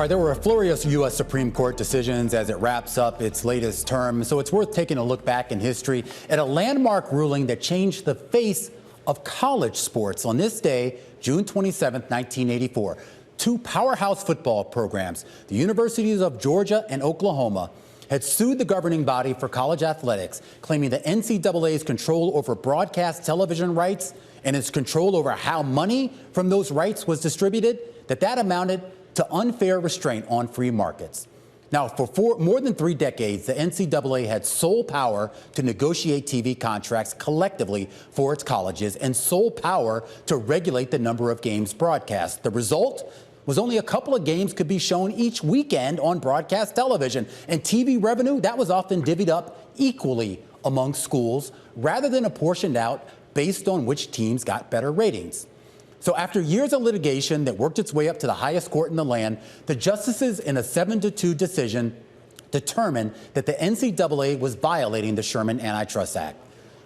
All right, there were a flurry of U.S. Supreme Court decisions as it wraps up its latest term, so it's worth taking a look back in history at a landmark ruling that changed the face of college sports. On this day, June 27, 1984, two powerhouse football programs, the Universities of Georgia and Oklahoma, had sued the governing body for college athletics, claiming the NCAA's control over broadcast television rights and its control over how money from those rights was distributed, that amounted to unfair restraint on free markets. Now, for more than 3 decades, the NCAA had sole power to negotiate TV contracts collectively for its colleges and sole power to regulate the number of games broadcast. The result was only a couple of games could be shown each weekend on broadcast television, and TV revenue, that was often divvied up equally among schools rather than apportioned out based on which teams got better ratings. So after years of litigation that worked its way up to the highest court in the land, the justices in a 7-2 decision determined that the NCAA was violating the Sherman Antitrust Act.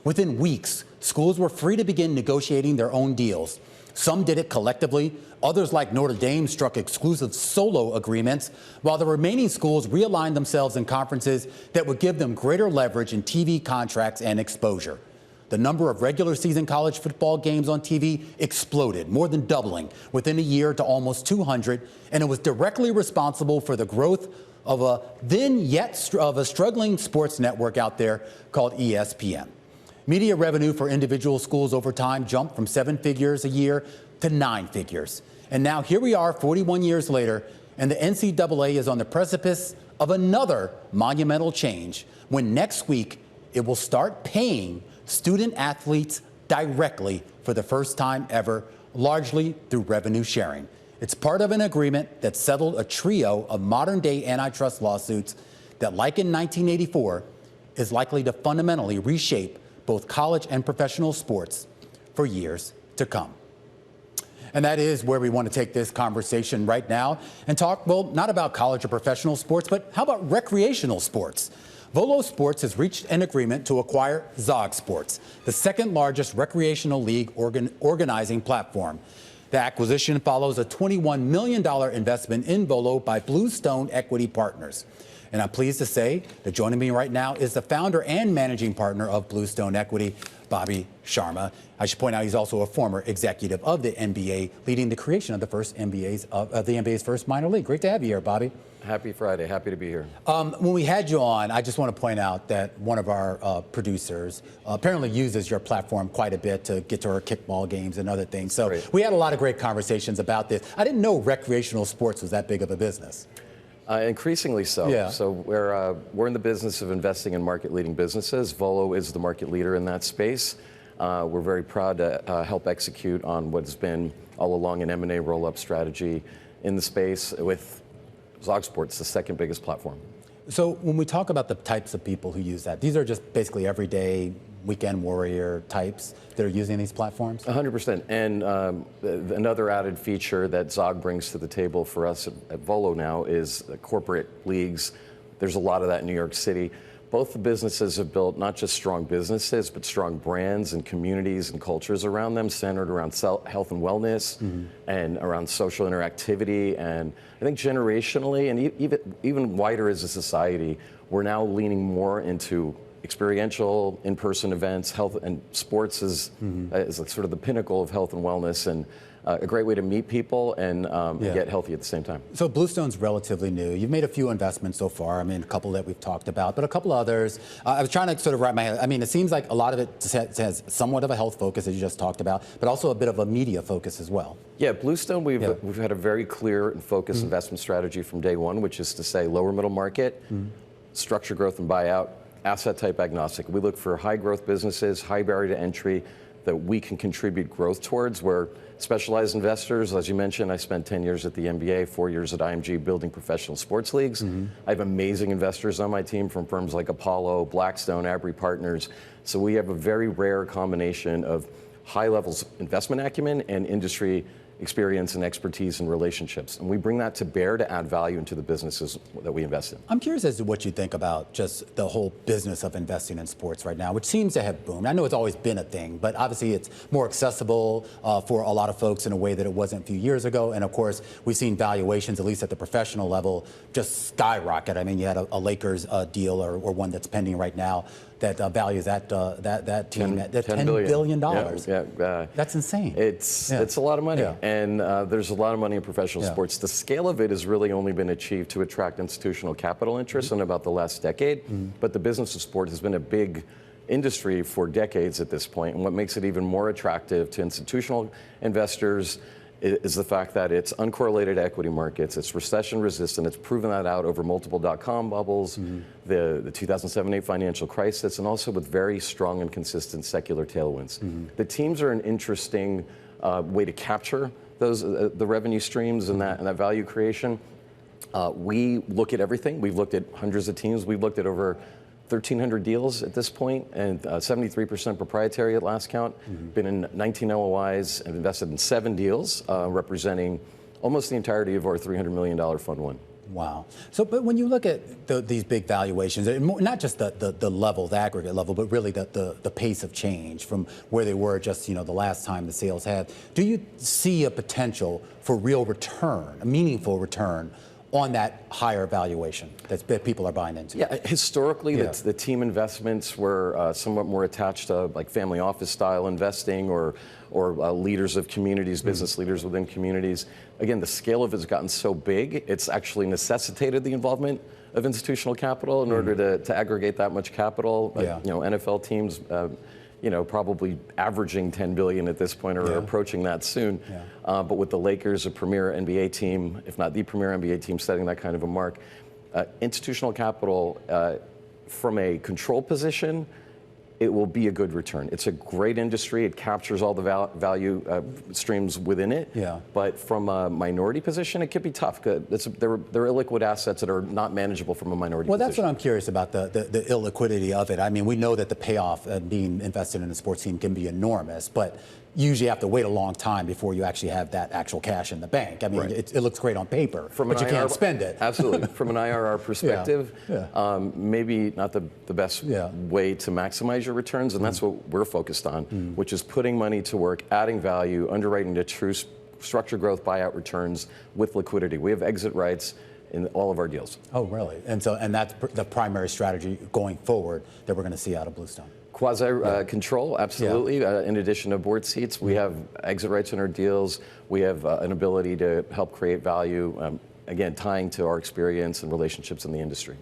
Within weeks, schools were free to begin negotiating their own deals. Some did it collectively. Others, like Notre Dame, struck exclusive solo agreements, while the remaining schools realigned themselves in conferences that would give them greater leverage in TV contracts and exposure. The number of regular season college football games on TV exploded, more than doubling within a year to almost 200, and it was directly responsible for the growth of a struggling sports network out there called ESPN. Media revenue for individual schools over time jumped from 7 figures a year to 9 figures. And now here we are 41 years later, and the NCAA is on the precipice of another monumental change when next week it will start paying student athletes directly for the first time ever, largely through revenue sharing. It's part of an agreement that settled a trio of modern-day antitrust lawsuits that, like in 1984, is likely to fundamentally reshape both college and professional sports for years to come. And that is where we want to take this conversation right now and talk, well, not about college or professional sports, but how about recreational sports? Volo Sports has reached an agreement to acquire Zog Sports, the second largest recreational league organizing platform. The acquisition follows a $21 million investment in Volo by Bluestone Equity Partners. And I'm pleased to say that joining me right now is the founder and managing partner of Bluestone Equity, Bobby Sharma. I should point out he's also a former executive of the NBA, leading the creation of the NBA's first minor league. Great to have you here, Bobby. Happy Friday. Happy to be here. When we had you on, I just want to point out that one of our producers apparently uses your platform quite a bit to get to her kickball games and other things. So we had a lot of great conversations about this. I didn't know recreational sports was that big of a business. Increasingly so. Yeah. So we're in the business of investing in market-leading businesses. Volo is the market leader in that space. We're very proud to help execute on what's been all along an M&A roll-up strategy in the space with Zog Sports, the second biggest platform. So when we talk about the types of people who use that, these are just basically everyday weekend warrior types that are using these platforms? 100%. And another added feature that Zog brings to the table for us at Volo now is corporate leagues. There's a lot of that in New York City. Both the businesses have built not just strong businesses, but strong brands and communities and cultures around them, centered around health and wellness and around social interactivity. And I think generationally and even wider as a society, we're now leaning more into experiential, in-person events. Health and sports is sort of the pinnacle of health and wellness, and a great way to meet people and get healthy at the same time. So Bluestone's relatively new. You've made a few investments so far. I mean, a couple that we've talked about, but a couple others. I was trying to sort of wrap my head. I mean, it seems like a lot of it has somewhat of a health focus, as you just talked about, but also a bit of a media focus as well. Yeah, Bluestone, we've had a very clear and focused investment strategy from day one, which is to say lower middle market, structure growth and buyout, asset type agnostic. We look for high growth businesses, high barrier to entry that we can contribute growth towards. We're specialized investors. As you mentioned, I spent 10 years at the NBA, 4 years at IMG building professional sports leagues. I have amazing investors on my team from firms like Apollo, Blackstone, Abry Partners. So we have a very rare combination of high levels of investment acumen and industry experience and expertise and relationships. And we bring that to bear to add value into the businesses that we invest in. I'm curious as to what you think about just the whole business of investing in sports right now, which seems to have boomed. I know it's always been a thing, but obviously it's more accessible for a lot of folks in a way that it wasn't a few years ago. And of course, we've seen valuations, at least at the professional level, just skyrocket. I mean, you had a Lakers deal or one that's pending right now that values that team at $10 billion. That's insane. It's a lot of money, and there's a lot of money in professional sports. The scale of it has really only been achieved to attract institutional capital interest in about the last decade, but the business of sport has been a big industry for decades at this point, and what makes it even more attractive to institutional investors is the fact that it's uncorrelated equity markets, it's recession resistant, it's proven that out over multiple dot-com bubbles, the 2007-8 financial crisis, and also with very strong and consistent secular tailwinds. The teams are an interesting way to capture those the revenue streams and that value creation. We look at everything. We've looked at hundreds of teams. We've looked at over 1,300 deals at this point, and 73% proprietary at last count. Been in 19 LOIs and invested in 7 deals, representing almost the entirety of our $300 million Fund 1. Wow. So, but when you look at these big valuations, not just the level, the aggregate level, but really the pace of change from where they were just the last time the sales had, do you see a potential for real return, a meaningful return on that higher valuation that people are buying into? Yeah, historically, the team investments were somewhat more attached to like family office style investing or leaders of communities, business leaders within communities. Again, the scale of it has gotten so big, it's actually necessitated the involvement of institutional capital in order to aggregate that much capital. NFL teams, probably averaging $10 billion at this point or approaching that soon. But with the Lakers, a premier NBA team, if not the premier NBA team, setting that kind of a mark, institutional capital from a control position, it will be a good return. It's a great industry. It captures all the value streams within it. But from a minority position, it could be tough. They're illiquid assets that are not manageable from a minority position. Well, that's what I'm curious about, the illiquidity of it. I mean, we know that the payoff being invested in a sports team can be enormous, but you usually have to wait a long time before you actually have that actual cash in the bank. I mean, it looks great on paper, but you can't spend it. Absolutely. From an IRR perspective, maybe not the best way to maximize your returns, and that's what we're focused on, which is putting money to work, adding value, underwriting to true structured growth buyout returns with liquidity. We have exit rights in all of our deals. Oh, really? And that's the primary strategy going forward that we're going to see out of Bluestone. Quasi-control, absolutely. In addition to board seats, we have exit rights in our deals. We have an ability to help create value, again, tying to our experience and relationships in the industry.